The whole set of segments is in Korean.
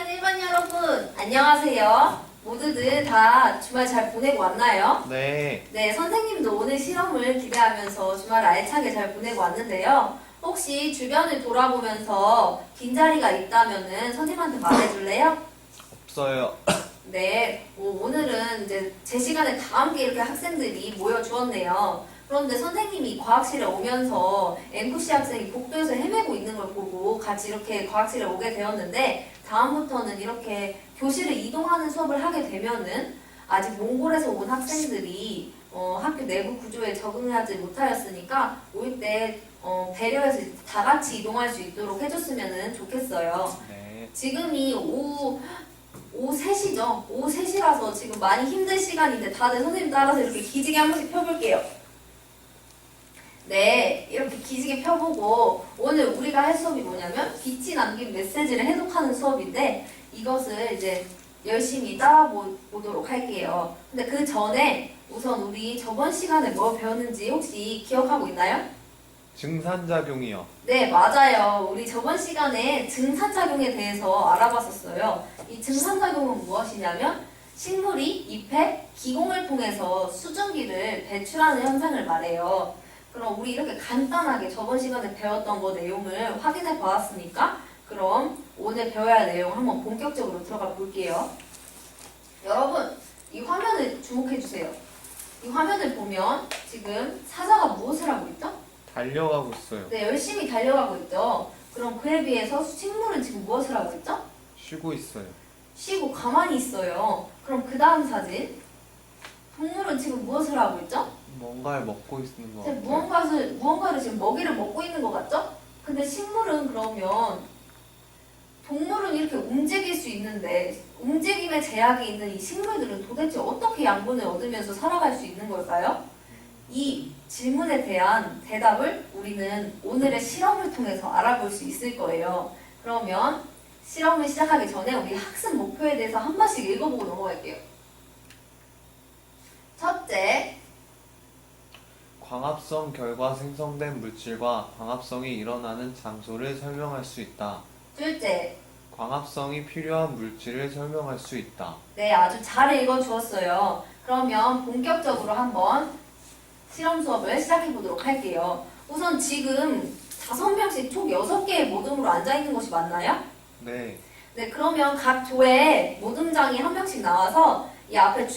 1반 여러분, 안녕하세요. 모두들 다 주말 잘 보내고 왔나요? 네. 네, 선생님도 오늘 실험을 기대하면서 주말 알차게 잘 보내고 왔는데요. 혹시 주변을 돌아보면서 빈자리가 있다면은 선생님한테 말해줄래요? 없어요. 네, 오늘은 이제 제 시간에 다 함께 이렇게 학생들이 모여주었네요. 그런데 선생님이 과학실에 오면서 앵쿠씨 학생이 복도에서 헤매고 있는 걸 보고 같이 이렇게 과학실에 오게 되었는데 다음부터는 이렇게 교실을 이동하는 수업을 하게 되면은 아직 몽골에서 온 학생들이 학교 내부 구조에 적응하지 못하였으니까 올 때 배려해서 다 같이 이동할 수 있도록 해줬으면 좋겠어요. 네. 지금이 오후 3시죠. 오후 3시라서 지금 많이 힘든 시간인데 다들 선생님 따라서 이렇게 기지개 한 번씩 펴볼게요. 네, 이렇게 기지개 펴보고 오늘 우리가 할 수업이 뭐냐면 빛이 남긴 메시지를 해독하는 수업인데 이것을 이제 열심히 따라보도록 할게요. 근데 그 전에 우선 우리 저번 시간에 뭐 배웠는지 혹시 기억하고 있나요? 증산작용이요. 네, 맞아요. 우리 저번 시간에 증산작용에 대해서 알아봤었어요. 이 증산작용은 무엇이냐면 식물이 잎에 기공을 통해서 수증기를 배출하는 현상을 말해요. 그럼 우리 이렇게 간단하게 저번 시간에 배웠던 거 내용을 확인해 보았으니까 그럼 오늘 배워야 할 내용 한번 본격적으로 들어가 볼게요. 여러분, 이 화면을 주목해 주세요. 이 화면을 보면 지금 사자가 무엇을 하고 있죠? 달려가고 있어요. 네, 열심히 달려가고 있죠. 그럼 그에 비해서 식물은 지금 무엇을 하고 있죠? 쉬고 있어요. 쉬고 가만히 있어요. 그럼 그 다음 사진. 동물은 지금 무엇을 하고 있죠? 뭔가를 먹고 있는 것 같아요. 무언가를 지금 먹이를 먹고 있는 것 같죠? 근데 식물은 그러면 동물은 이렇게 움직일 수 있는데 움직임에 제약이 있는 이 식물들은 도대체 어떻게 양분을 얻으면서 살아갈 수 있는 걸까요? 이 질문에 대한 대답을 우리는 오늘의 실험을 통해서 알아볼 수 있을 거예요. 그러면 실험을 시작하기 전에 우리 학습 목표에 대해서 한 번씩 읽어보고 넘어갈게요. 첫째, 광합성 결과 생성된 물질과 광합성이 일어나는 장소를 설명할 수 있다. 둘째, 광합성이 필요한 물질을 설명할 수 있다. 네, 아주 잘 읽어주었어요. 그러면 본격적으로 한번 실험 수업을 시작해 보도록 할게요. 우선 지금 5명씩 총 6개의 모둠으로 앉아있는 것이 맞나요? 네. 네, 그러면 각 조에 모둠장이 한 명씩 나와서 이 앞에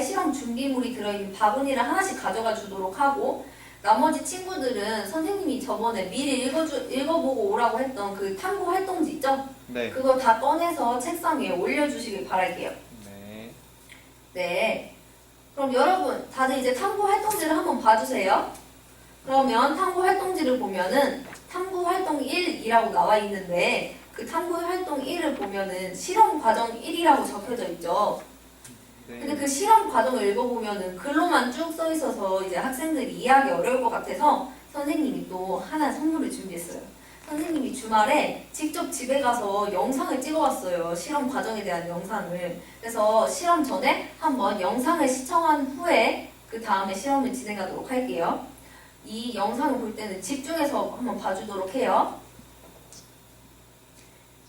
실험 준비물이 들어있는 바구니를 하나씩 가져가 주도록 하고 나머지 친구들은 선생님이 저번에 미리 읽어보고 오라고 했던 그 탐구 활동지 있죠? 네. 그거 다 꺼내서 책상 위에 올려주시길 바랄게요. 네. 네. 그럼 여러분 다들 이제 탐구 활동지를 한번 봐주세요. 그러면 탐구 활동지를 보면은 탐구 활동 1이라고 나와 있는데 그 탐구 활동 1을 보면은 실험 과정 1이라고 적혀져 있죠. 근데 네. 그 실험 과정을 읽어보면은 글로만 쭉 써 있어서 이제 학생들이 이해하기 어려울 것 같아서 선생님이 또 하나 선물을 준비했어요. 선생님이 주말에 직접 집에 가서 영상을 찍어왔어요. 실험 과정에 대한 영상을. 그래서 실험 전에 한번 영상을 시청한 후에 그 다음에 실험을 진행하도록 할게요. 이 영상을 볼 때는 집중해서 한번 봐주도록 해요.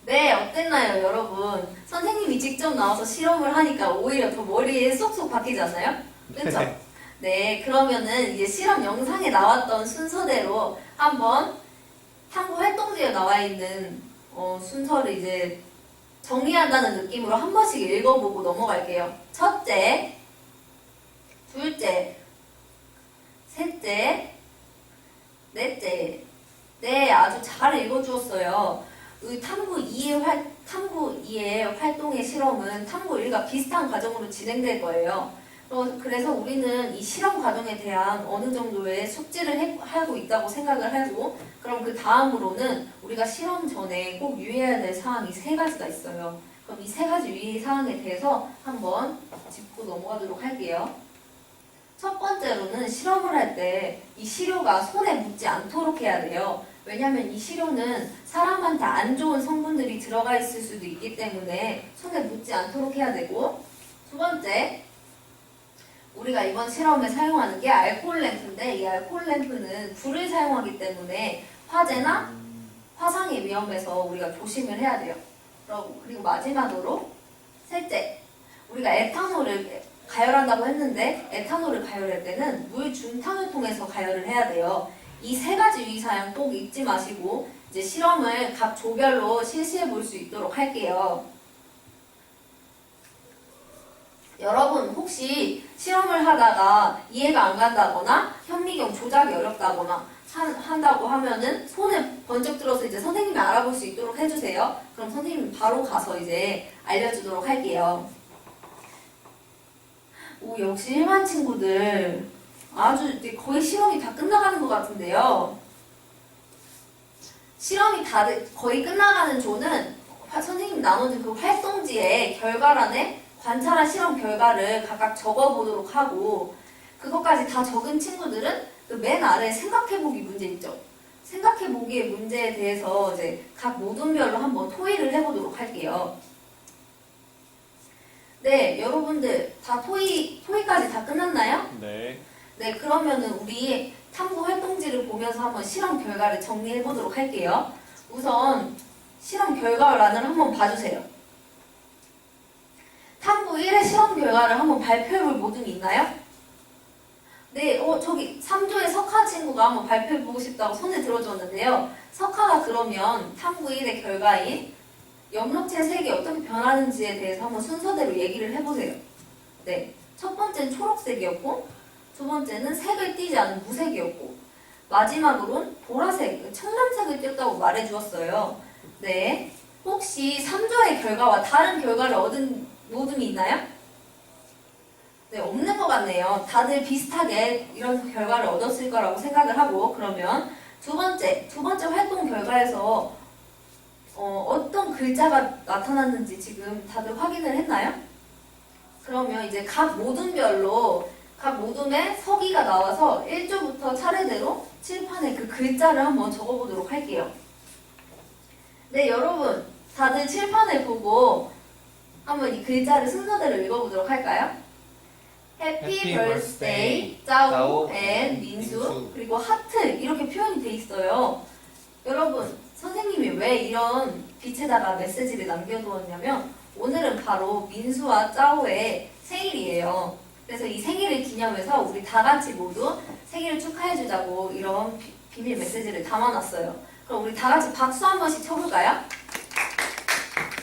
네, 어땠나요, 여러분? 선생님이 직접 나와서 실험을 하니까 오히려 더 머리에 쏙쏙 박히지 않나요? 그렇죠? 네, 그러면은 이제 실험 영상에 나왔던 순서대로 한번 탐구 활동지에 나와 있는 순서를 이제 정리한다는 느낌으로 한 번씩 읽어보고 넘어갈게요. 첫째, 둘째, 셋째, 넷째. 네, 아주 잘 읽어주었어요. 탐구 2의 활동의 실험은 탐구 1과 비슷한 과정으로 진행될 거예요. 그래서 우리는 이 실험 과정에 대한 어느 정도의 숙지를 하고 있다고 생각을 하고 그럼 그 다음으로는 우리가 실험 전에 꼭 유의해야 될 사항이 3가지가 있어요. 그럼 이 3가지 유의 사항에 대해서 한번 짚고 넘어가도록 할게요. 첫 번째로는 실험을 할 때 이 시료가 손에 묻지 않도록 해야 돼요. 왜냐하면 이 시료는 사람한테 안 좋은 성분들이 들어가 있을 수도 있기 때문에 손에 묻지 않도록 해야 되고 두 번째, 우리가 이번 실험에 사용하는 게 알코올 램프인데 이 알코올 램프는 불을 사용하기 때문에 화재나 화상의 위험에서 우리가 조심을 해야 돼요. 그리고 마지막으로 셋째, 우리가 에탄올을 가열한다고 했는데 에탄올을 가열할 때는 물 중탕을 통해서 가열을 해야 돼요. 이 세 가지 유의사항 꼭 잊지 마시고 이제 실험을 각 조별로 실시해 볼 수 있도록 할게요. 여러분 혹시 실험을 하다가 이해가 안 간다거나 현미경 조작이 어렵다거나 한다고 하면은 손을 번쩍 들어서 이제 선생님이 알아볼 수 있도록 해주세요. 그럼 선생님이 바로 가서 이제 알려주도록 할게요. 오, 역시 일반 친구들 아주 이제 거의 실험이 다 끝나가는 것 같은데요. 실험이 거의 끝나가는 조는 선생님이 나눠준 그 활동지에 결과란에 관찰한 실험 결과를 각각 적어보도록 하고, 그것까지 다 적은 친구들은 그 맨 아래 생각해보기 문제 있죠. 생각해보기의 문제에 대해서 이제 각 모둠별로 한번 토의를 해보도록 할게요. 네, 여러분들 다 토의까지 다 끝났나요? 네. 네, 그러면은 우리 탐구 활동지를 보면서 한번 실험 결과를 정리해 보도록 할게요. 우선 실험 결과란을 한번 봐주세요. 탐구 1의 실험 결과를 한번 발표해 볼 모둠이 있나요? 네, 저기 3조의 석하 친구가 한번 발표해 보고 싶다고 손을 들어줬는데요. 석하가 그러면 탐구 1의 결과인 염록체 색이 어떻게 변하는지에 대해서 한번 순서대로 얘기를 해보세요. 네, 첫 번째는 초록색이었고, 두 번째는 색을 띠지 않은 무색이었고, 마지막으로는 보라색, 청藍색을 띄었다고 말해주었어요. 네, 혹시 3조의 결과와 다른 결과를 얻은 모둠이 있나요? 네, 없는 것 같네요. 다들 비슷하게 이런 결과를 얻었을 거라고 생각을 하고, 그러면 두 번째 활동 결과에서 어떤 글자가 나타났는지 지금 다들 확인을 했나요? 그러면 이제 각 모둠에 서기가 나와서 1조부터 차례대로 칠판에 그 글자를 한번 적어보도록 할게요. 네, 여러분 다들 칠판을 보고 한번 이 글자를 순서대로 읽어보도록 할까요? 해피 벌스데이 짜오 앤 민수, 그리고 하트 이렇게 표현이 돼 있어요. 여러분 선생님이 왜 이런 빛에다가 메시지를 남겨두었냐면 오늘은 바로 민수와 짜오의 생일이에요. 그래서 이 생일을 기념해서 우리 다 같이 모두 생일을 축하해주자고 이런 비밀 메시지를 담아놨어요. 그럼 우리 다 같이 박수 한 번씩 쳐볼까요?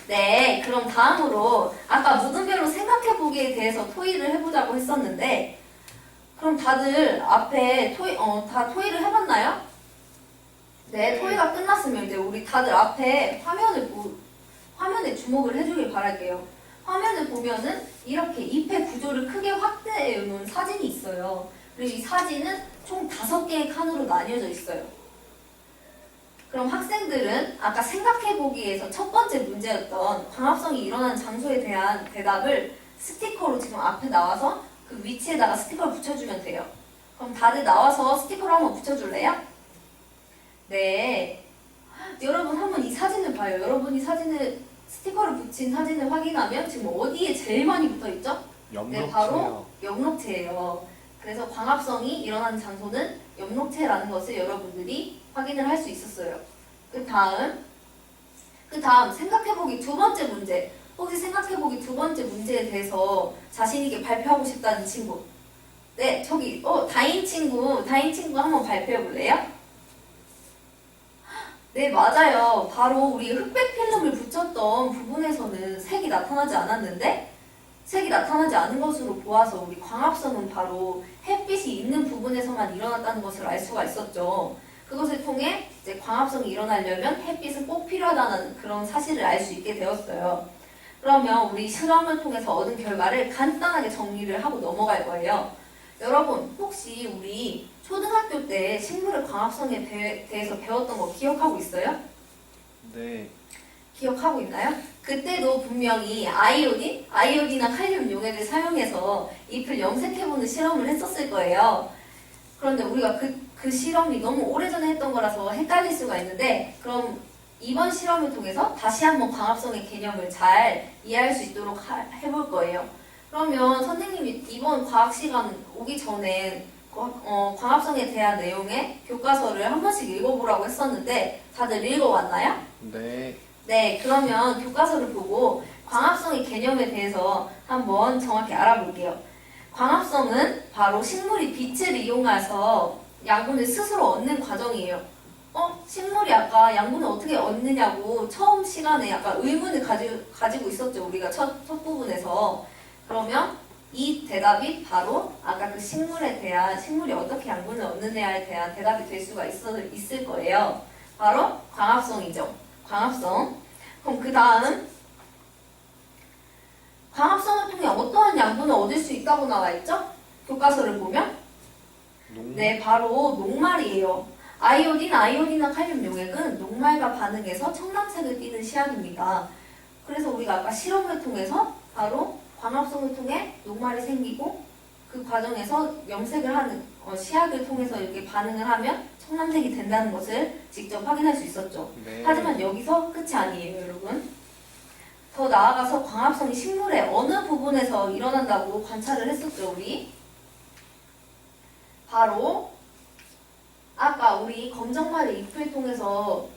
네, 그럼 다음으로 아까 모둠별로 생각해보기에 대해서 토의를 해보자고 했었는데, 그럼 다들 앞에 다 토의를 해봤나요? 네, 토의가 끝났으면 이제 우리 다들 앞에 화면에 주목을 해주길 바랄게요. 화면을 보면은 이렇게 잎의 구조를 크게 확대해 놓은 사진이 있어요. 그리고 이 사진은 총 5개의 칸으로 나뉘어져 있어요. 그럼 학생들은 아까 생각해보기에서 첫 번째 문제였던 광합성이 일어나는 장소에 대한 대답을 스티커로 지금 앞에 나와서 그 위치에다가 스티커를 붙여주면 돼요. 그럼 다들 나와서 스티커를 한번 붙여줄래요? 네. 여러분 한번 이 사진을 봐요. 여러분이 스티커를 붙인 사진을 확인하면 지금 어디에 제일 많이 붙어있죠? 네, 바로 염록체예요. 그래서 광합성이 일어나는 장소는 염록체라는 것을 여러분들이 확인을 할 수 있었어요. 그 다음 생각해보기 두 번째 문제. 혹시 생각해보기 두 번째 문제에 대해서 자신있게 발표하고 싶다는 친구? 네, 저기 다인 친구 한번 발표해볼래요? 네, 맞아요. 바로 우리 흑백 필름을 붙였던 부분에서는 색이 나타나지 않았는데, 색이 나타나지 않은 것으로 보아서 우리 광합성은 바로 햇빛이 있는 부분에서만 일어났다는 것을 알 수가 있었죠. 그것을 통해 이제 광합성이 일어나려면 햇빛은 꼭 필요하다는 그런 사실을 알 수 있게 되었어요. 그러면 우리 실험을 통해서 얻은 결과를 간단하게 정리를 하고 넘어갈 거예요. 여러분 혹시 우리 초등학교 때 식물의 광합성에 대해서 배웠던 거 기억하고 있어요? 네. 기억하고 있나요? 그때도 분명히 아이오딘이나 칼륨 용액을 사용해서 잎을 염색해보는 실험을 했었을 거예요. 그런데 우리가 그 실험이 너무 오래전에 했던 거라서 헷갈릴 수가 있는데, 그럼 이번 실험을 통해서 다시 한번 광합성의 개념을 잘 이해할 수 있도록 해볼 거예요. 그러면 선생님이 이번 과학 시간 오기 전에 광합성에 대한 내용의 교과서를 한 번씩 읽어보라고 했었는데 다들 읽어왔나요? 네. 네, 그러면 교과서를 보고 광합성의 개념에 대해서 한번 정확히 알아볼게요. 광합성은 바로 식물이 빛을 이용해서 양분을 스스로 얻는 과정이에요. 식물이 아까 양분을 어떻게 얻느냐고 처음 시간에 약간 의문을 가지고 있었죠. 우리가 첫 부분에서. 그러면 이 대답이 바로 아까 그 식물이 어떻게 양분을 얻느냐에 대한 대답이 될 수가 있을 거예요. 바로 광합성이죠. 광합성. 그럼 그 다음 광합성을 통해 어떠한 양분을 얻을 수 있다고 나와 있죠? 교과서를 보면 네, 바로 녹말이에요. 아이오딘과 칼륨 용액은 녹말과 반응해서 청藍색을 띠는 시약입니다. 그래서 우리가 아까 실험을 통해서 바로 광합성을 통해 녹말이 생기고 그 과정에서 염색을 하는 시약을 통해서 이렇게 반응을 하면 청藍색이 된다는 것을 직접 확인할 수 있었죠. 네. 하지만 여기서 끝이 아니에요, 여러분. 더 나아가서 광합성이 식물의 어느 부분에서 일어난다고 관찰을 했었죠, 우리. 바로 아까 우리 검정말의 잎을 통해서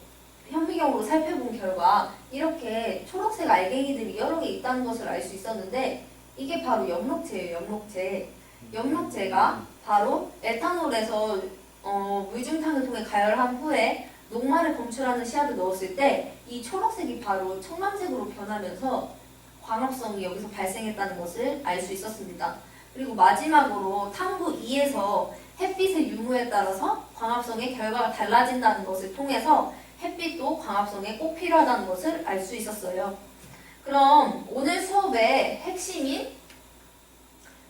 현미경으로 살펴본 결과 이렇게 초록색 알갱이들이 여러 개 있다는 것을 알 수 있었는데 이게 바로 엽록체예요, 엽록체. 엽록체가 바로 에탄올에서 물중탕을 통해 가열한 후에 녹말을 검출하는 시약을 넣었을 때 이 초록색이 바로 청藍색으로 변하면서 광합성이 여기서 발생했다는 것을 알 수 있었습니다. 그리고 마지막으로 탐구 2에서 햇빛의 유무에 따라서 광합성의 결과가 달라진다는 것을 통해서 햇빛도 광합성에 꼭 필요하다는 것을 알 수 있었어요. 그럼 오늘 수업의 핵심인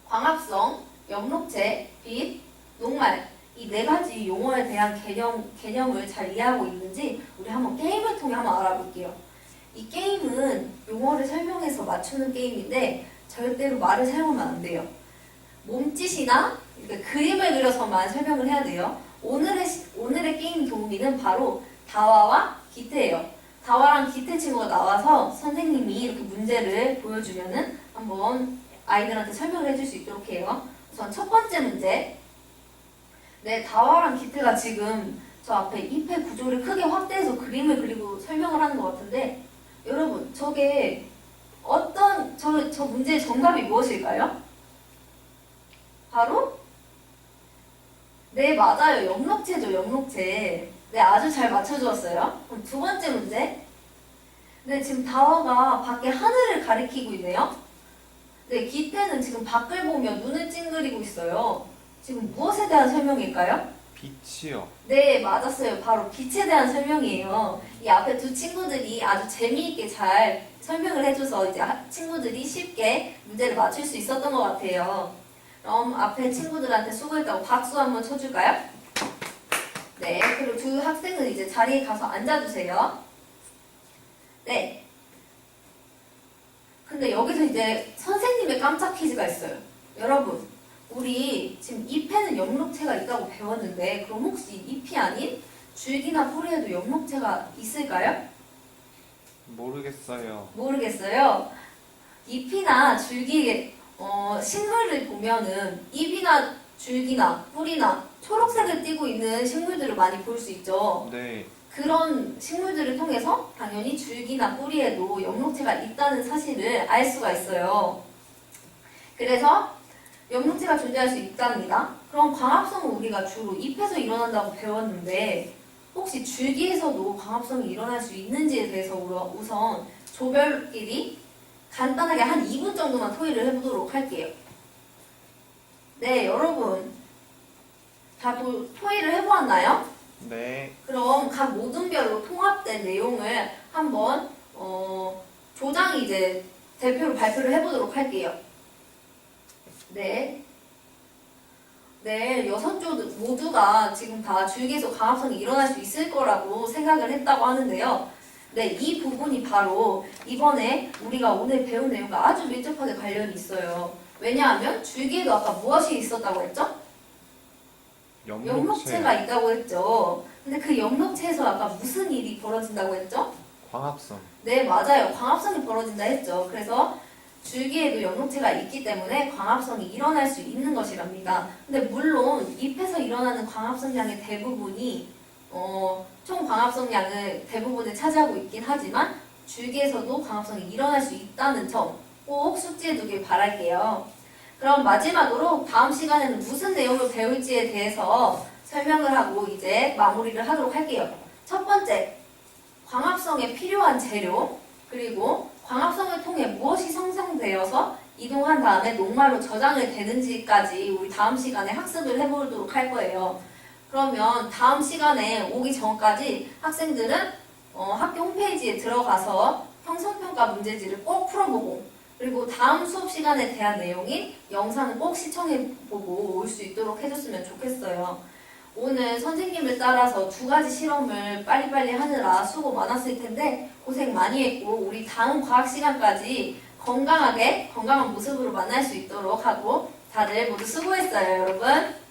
광합성, 엽록체, 빛, 녹말 이 네 가지 용어에 대한 개념을 잘 이해하고 있는지 우리 한번 게임을 통해 한번 알아볼게요. 이 게임은 용어를 설명해서 맞추는 게임인데 절대로 말을 사용하면 안 돼요. 몸짓이나 그림을 그려서만 설명을 해야 돼요. 오늘의 게임 도우미는 바로 다와와 기태예요. 다와랑 기태 친구가 나와서 선생님이 이렇게 문제를 보여주면은 한번 아이들한테 설명을 해줄 수 있도록 해요. 우선 첫 번째 문제. 네, 다와랑 기태가 지금 저 앞에 잎의 구조를 크게 확대해서 그림을 그리고 설명을 하는 것 같은데 여러분 저게 저 문제의 정답이 무엇일까요? 바로 네, 맞아요. 엽록체죠, 엽록체. 네, 아주 잘 맞춰주었어요. 그럼 두 번째 문제. 네, 지금 다와가 밖에 하늘을 가리키고 있네요. 네, 기태는 지금 밖을 보며 눈을 찡그리고 있어요. 지금 무엇에 대한 설명일까요? 빛이요. 네, 맞았어요. 바로 빛에 대한 설명이에요. 이 앞에 두 친구들이 아주 재미있게 잘 설명을 해줘서 이제 친구들이 쉽게 문제를 맞출 수 있었던 것 같아요. 그럼 앞에 친구들한테 수고했다고 박수 한번 쳐줄까요? 네, 그리고 두 학생은 이제 자리에 가서 앉아주세요. 네. 근데 여기서 이제 선생님의 깜짝 퀴즈가 있어요. 여러분, 우리 지금 잎에는 엽록체가 있다고 배웠는데 그럼 혹시 잎이 아닌 줄기나 뿌리에도 엽록체가 있을까요? 모르겠어요. 모르겠어요. 잎이나 줄기, 식물을 보면은 잎이나 줄기나 뿌리나 초록색을 띠고 있는 식물들을 많이 볼 수 있죠. 네. 그런 식물들을 통해서 당연히 줄기나 뿌리에도 엽록체가 있다는 사실을 알 수가 있어요. 그래서 엽록체가 존재할 수 있답니다. 그럼 광합성은 우리가 주로 잎에서 일어난다고 배웠는데 혹시 줄기에서도 광합성이 일어날 수 있는지에 대해서 우선 조별끼리 간단하게 한 2분 정도만 토의를 해보도록 할게요. 네, 여러분 다 토의를 해보았나요? 네. 그럼 각 모둠별로 통합된 내용을 한번 조장이 이제 대표로 발표를 해보도록 할게요. 네. 네, 6조 모두가 지금 다 줄기에서 광합성이 일어날 수 있을 거라고 생각을 했다고 하는데요. 네, 이 부분이 바로 이번에 우리가 오늘 배운 내용과 아주 밀접하게 관련이 있어요. 왜냐하면 줄기에도 아까 무엇이 있었다고 했죠? 엽록체가 있다고 했죠. 근데 그 엽록체에서 아까 무슨 일이 벌어진다고 했죠? 광합성. 네, 맞아요. 광합성이 벌어진다 했죠. 그래서 줄기에도 엽록체가 있기 때문에 광합성이 일어날 수 있는 것이랍니다. 근데 물론 잎에서 일어나는 광합성량의 대부분이 총 광합성량을 대부분을 차지하고 있긴 하지만 줄기에서도 광합성이 일어날 수 있다는 점 꼭 숙지해 두길 바랄게요. 그럼 마지막으로 다음 시간에는 무슨 내용을 배울지에 대해서 설명을 하고 이제 마무리를 하도록 할게요. 첫 번째, 광합성에 필요한 재료, 그리고 광합성을 통해 무엇이 생성되어서 이동한 다음에 녹말로 저장이 되는지까지 우리 다음 시간에 학습을 해보도록 할 거예요. 그러면 다음 시간에 오기 전까지 학생들은 학교 홈페이지에 들어가서 형성평가 문제지를 꼭 풀어보고, 그리고 다음 수업 시간에 대한 내용인 영상을 꼭 시청해보고 올 수 있도록 해줬으면 좋겠어요. 오늘 선생님을 따라서 2가지 실험을 빨리빨리 하느라 수고 많았을 텐데 고생 많이 했고, 우리 다음 과학 시간까지 건강한 모습으로 만날 수 있도록 하고 다들 모두 수고했어요, 여러분.